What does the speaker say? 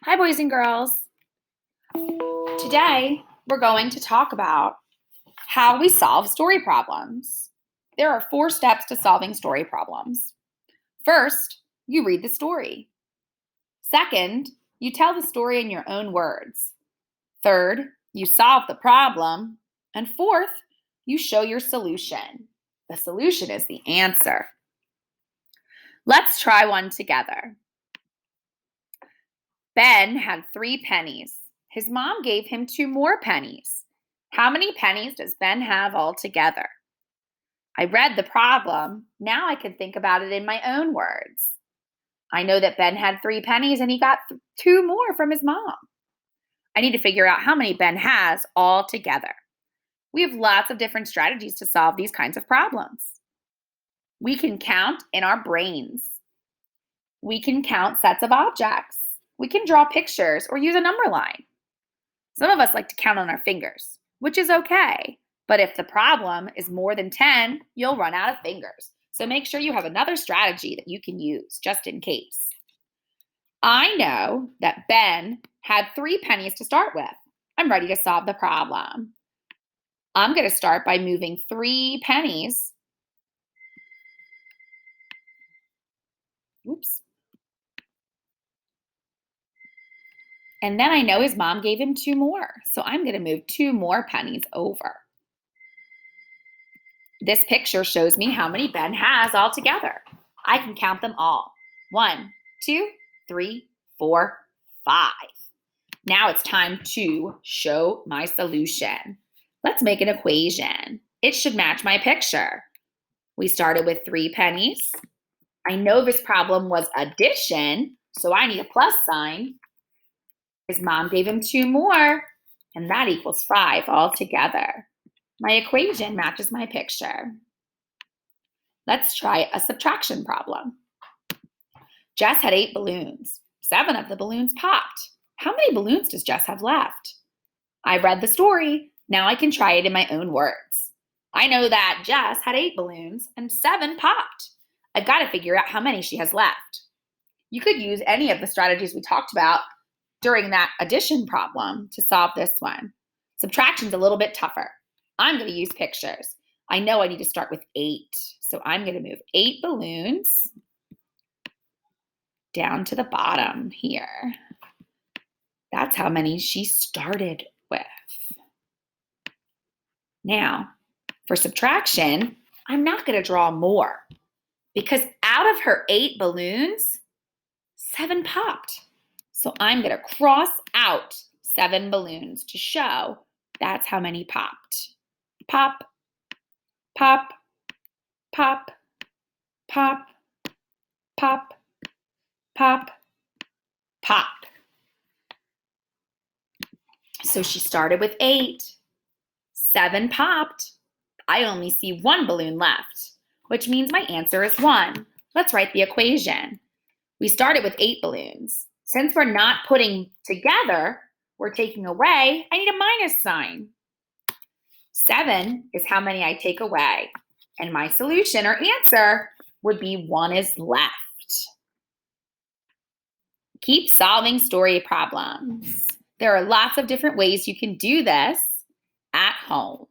Hi, boys and girls. Today, we're going to talk about how we solve story problems. There are 4 steps to solving story problems. First, you read the story. Second, you tell the story in your own words. Third, you solve the problem. And fourth, you show your solution. The solution is the answer. Let's try one together. Ben had 3 pennies. His mom gave him 2 more pennies. How many pennies does Ben have altogether? I read the problem. Now I can think about it in my own words. I know that Ben had 3 pennies and he got 2 more from his mom. I need to figure out how many Ben has altogether. We have lots of different strategies to solve these kinds of problems. We can count in our brains. We can count sets of objects. We can draw pictures or use a number line. Some of us like to count on our fingers, which is okay. But if the problem is more than 10, you'll run out of fingers. So make sure you have another strategy that you can use just in case. I know that Ben had 3 pennies to start with. I'm ready to solve the problem. I'm going to start by moving 3 pennies. Oops. And then I know his mom gave him 2 more. So I'm going to move 2 more pennies over. This picture shows me how many Ben has altogether. I can count them all. 1, 2, 3, 4, 5. Now it's time to show my solution. Let's make an equation. It should match my picture. We started with 3 pennies. I know this problem was addition, so I need a plus sign. His mom gave him 2 more, and that equals 5 altogether. My equation matches my picture. Let's try a subtraction problem. Jess had 8 balloons. 7 of the balloons popped. How many balloons does Jess have left? I read the story. Now I can try it in my own words. I know that Jess had 8 balloons and 7 popped. I've got to figure out how many she has left. You could use any of the strategies we talked about during that addition problem to solve this one. Subtraction's a little bit tougher. I'm going to use pictures. I know I need to start with 8. So I'm going to move 8 balloons down to the bottom here. That's how many she started with. Now, for subtraction, I'm not going to draw more because out of her 8 balloons, 7 popped. So I'm going to cross out 7 balloons to show that's how many popped. Pop, pop, pop, pop, pop, pop, pop. So she started with 8. 7 popped. I only see 1 balloon left, which means my answer is 1. Let's write the equation. We started with 8 balloons. Since we're not putting together, we're taking away, I need a minus sign. 7 is how many I take away. And my solution or answer would be 1 is left. Keep solving story problems. There are lots of different ways you can do this at home.